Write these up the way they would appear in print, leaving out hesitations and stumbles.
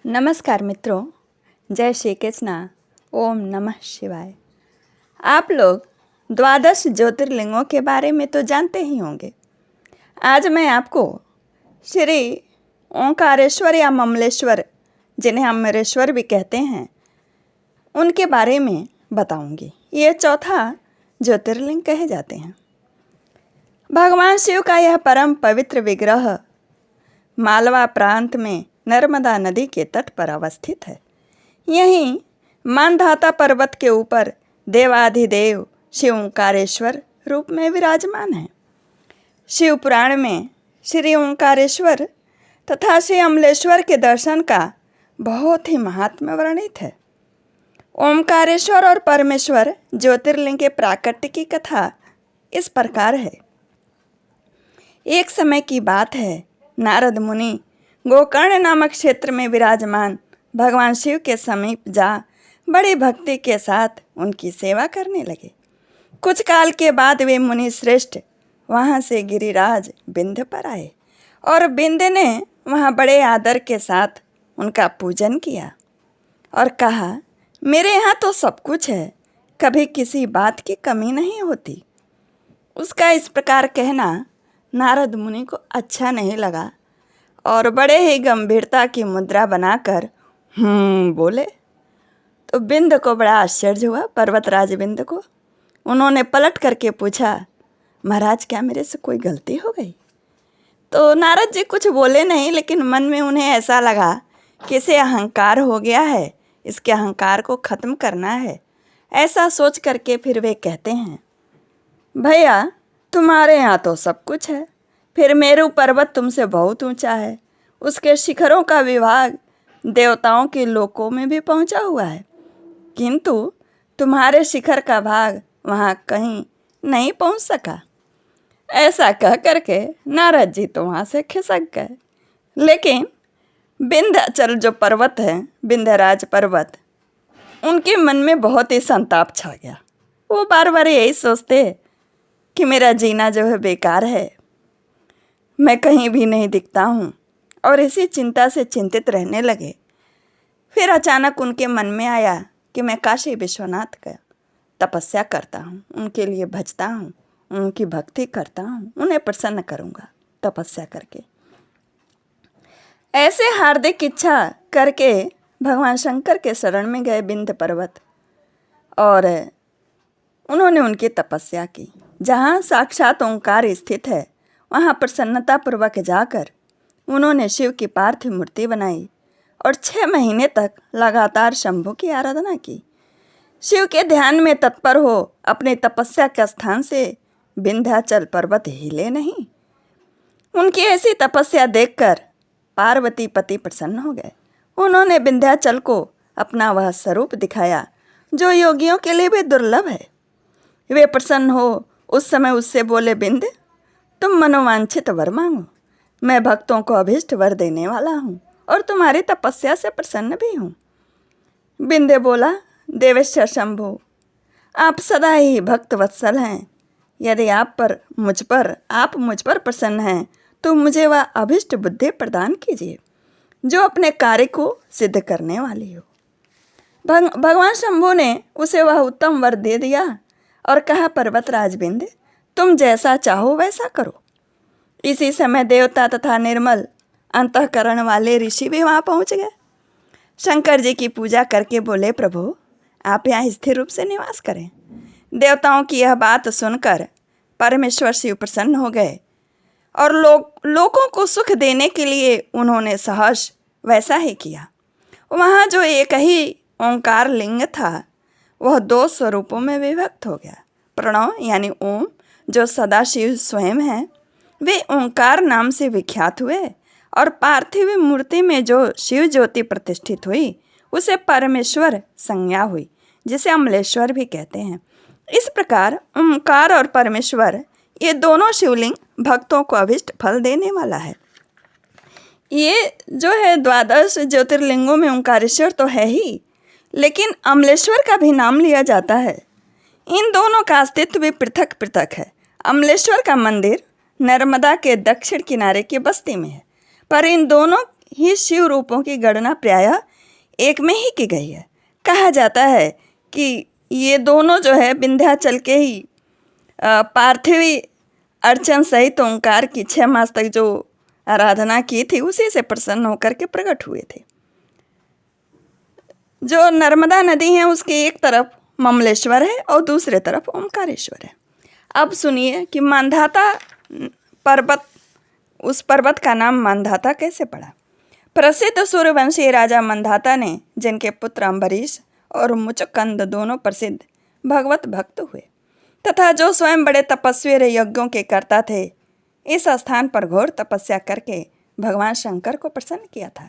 नमस्कार मित्रों, जय श्री कृष्णा। ओम नमः शिवाय। आप लोग द्वादश ज्योतिर्लिंगों के बारे में तो जानते ही होंगे। आज मैं आपको श्री ओंकारेश्वर या ममलेश्वर, जिन्हें हम ममलेश्वर भी कहते हैं, उनके बारे में बताऊंगी। ये चौथा ज्योतिर्लिंग कहे जाते हैं। भगवान शिव का यह परम पवित्र विग्रह मालवा प्रांत में नर्मदा नदी के तट पर अवस्थित है। यहीं मानधाता पर्वत के ऊपर देवाधिदेव शिव ओंकारेश्वर रूप में विराजमान है। शिव पुराण में श्री ओंकारेश्वर तथा श्री अमलेश्वर के दर्शन का बहुत ही महात्म्य वर्णित है। ओंकारेश्वर और परमेश्वर ज्योतिर्लिंग के प्राकट्य की कथा इस प्रकार है। एक समय की बात है, नारद मुनि गोकर्ण नामक क्षेत्र में विराजमान भगवान शिव के समीप जा बड़ी भक्ति के साथ उनकी सेवा करने लगे। कुछ काल के बाद वे मुनि श्रेष्ठ वहाँ से गिरिराज विंध्य पर आए और विंध्य ने वहाँ बड़े आदर के साथ उनका पूजन किया और कहा, मेरे यहाँ तो सब कुछ है, कभी किसी बात की कमी नहीं होती। उसका इस प्रकार कहना नारद मुनि को अच्छा नहीं लगा और बड़े ही गंभीरता की मुद्रा बनाकर बोले। तो विंध्य को बड़ा आश्चर्य हुआ, पर्वतराज विंध्य को। उन्होंने पलट करके पूछा, महाराज क्या मेरे से कोई गलती हो गई? तो नारद जी कुछ बोले नहीं, लेकिन मन में उन्हें ऐसा लगा कि इसे अहंकार हो गया है, इसके अहंकार को ख़त्म करना है। ऐसा सोच करके फिर वे कहते हैं, भैया तुम्हारे यहाँ तो सब कुछ है, फिर मेरू पर्वत तुमसे बहुत ऊंचा है, उसके शिखरों का विभाग देवताओं के लोकों में भी पहुंचा हुआ है, किंतु तुम्हारे शिखर का भाग वहाँ कहीं नहीं पहुंच सका। ऐसा कह करके नारद जी तो वहाँ से खिसक गए। लेकिन विंध्याचल जो पर्वत है, विंध्यराज पर्वत, उनके मन में बहुत ही संताप छा गया। वो बार बार यही सोचते कि मेरा जीना जो है बेकार है, मैं कहीं भी नहीं दिखता हूँ, और इसी चिंता से चिंतित रहने लगे। फिर अचानक उनके मन में आया कि मैं काशी विश्वनाथ का तपस्या करता हूँ, उनके लिए भजता हूँ, उनकी भक्ति करता हूँ, उन्हें प्रसन्न करूँगा तपस्या करके। ऐसे हार्दिक इच्छा करके भगवान शंकर के शरण में गए विंध्य पर्वत, और उन्होंने उनकी तपस्या की। जहाँ साक्षात ओंकार स्थित है, वहाँ प्रसन्नतापूर्वक जाकर उन्होंने शिव की पार्थिव मूर्ति बनाई और 6 महीने तक लगातार शंभु की आराधना की। शिव के ध्यान में तत्पर हो अपने तपस्या के स्थान से विंध्याचल पर्वत हिले नहीं। उनकी ऐसी तपस्या देखकर पार्वती पति प्रसन्न हो गए। उन्होंने विंध्याचल को अपना वह स्वरूप दिखाया जो योगियों के लिए भी दुर्लभ है। वे प्रसन्न हो उस समय उससे बोले, विंध्य तुम मनोवांछित वर मांगो, मैं भक्तों को अभीष्ट वर देने वाला हूँ और तुम्हारी तपस्या से प्रसन्न भी हूँ। विंध्य बोला, देवेश्वर शंभु, आप सदा ही भक्त वत्सल हैं। यदि आप मुझ पर प्रसन्न हैं तो मुझे वह अभीष्ट बुद्धि प्रदान कीजिए जो अपने कार्य को सिद्ध करने वाली हो। भगवान शंभु ने उसे वह उत्तम वर दे दिया और कहा, पर्वतराज विंध्य तुम जैसा चाहो वैसा करो। इसी समय देवता तथा निर्मल अंतःकरण वाले ऋषि भी वहाँ पहुँच गए। शंकर जी की पूजा करके बोले, प्रभु आप यहाँ स्थिर रूप से निवास करें। देवताओं की यह बात सुनकर परमेश्वर शिव प्रसन्न हो गए और लोगों को सुख देने के लिए उन्होंने सहर्ष वैसा ही किया। वहाँ जो एक ही ओंकार लिंग था, वह 2 स्वरूपों में विभक्त हो गया। प्रणव यानी ओम, जो सदाशिव स्वयं है, वे ओंकार नाम से विख्यात हुए, और पार्थिव मूर्ति में जो शिव ज्योति प्रतिष्ठित हुई उसे परमेश्वर संज्ञा हुई, जिसे अमलेश्वर भी कहते हैं। इस प्रकार ओंकार और परमेश्वर ये दोनों शिवलिंग भक्तों को अभीष्ट फल देने वाला है। ये जो है द्वादश ज्योतिर्लिंगों में ओंकारेश्वर तो है ही, लेकिन अमलेश्वर का भी नाम लिया जाता है। इन दोनों का अस्तित्व भी पृथक पृथक है। अमलेश्वर का मंदिर नर्मदा के दक्षिण किनारे की बस्ती में है, पर इन दोनों ही शिव रूपों की गणना प्रायः एक में ही की गई है। कहा जाता है कि ये दोनों जो है विंध्याचल के ही पार्थिवी अर्चन सहित ओंकार की 6 मास तक जो आराधना की थी उसी से प्रसन्न होकर के प्रकट हुए थे। जो नर्मदा नदी है उसके एक तरफ ममलेश्वर है और दूसरे तरफ ओंकारेश्वर है। अब सुनिए कि मांधाता पर्वत, उस पर्वत का नाम मांधाता कैसे पड़ा। प्रसिद्ध सूर्यवंशी राजा मांधाता ने, जिनके पुत्र अम्बरीश और मुचकंद दोनों प्रसिद्ध भगवत भक्त हुए तथा जो स्वयं बड़े तपस्वी यज्ञों के करता थे, इस स्थान पर घोर तपस्या करके भगवान शंकर को प्रसन्न किया था।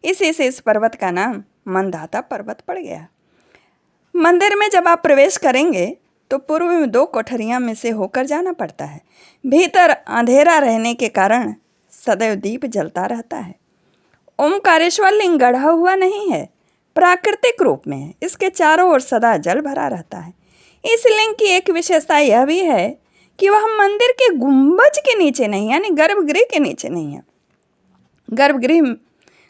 इसी से इस पर्वत का नाम मांधाता पर्वत पड़ गया। मंदिर में जब आप प्रवेश करेंगे तो पूर्व में 2 कोठरियां में से होकर जाना पड़ता है। भीतर अंधेरा रहने के कारण सदैव दीप जलता रहता है। ओमकारेश्वर लिंग गढ़ा हुआ नहीं है, प्राकृतिक रूप में है। इसके चारों ओर सदा जल भरा रहता है। इस लिंग की एक विशेषता यह भी है कि वह मंदिर के गुंबज के नीचे नहीं, यानी गर्भगृह के नीचे नहीं है। गर्भगृह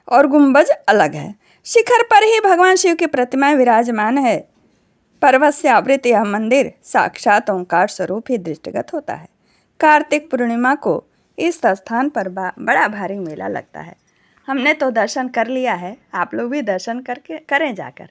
और गुंबज अलग है। शिखर पर ही भगवान शिव की प्रतिमा विराजमान है। पर्वत से आवृत यह मंदिर साक्षात ओंकार स्वरूप ही दृष्टिगत होता है। कार्तिक पूर्णिमा को इस स्थान पर बड़ा भारी मेला लगता है। हमने तो दर्शन कर लिया है, आप लोग भी दर्शन करके करें जाकर।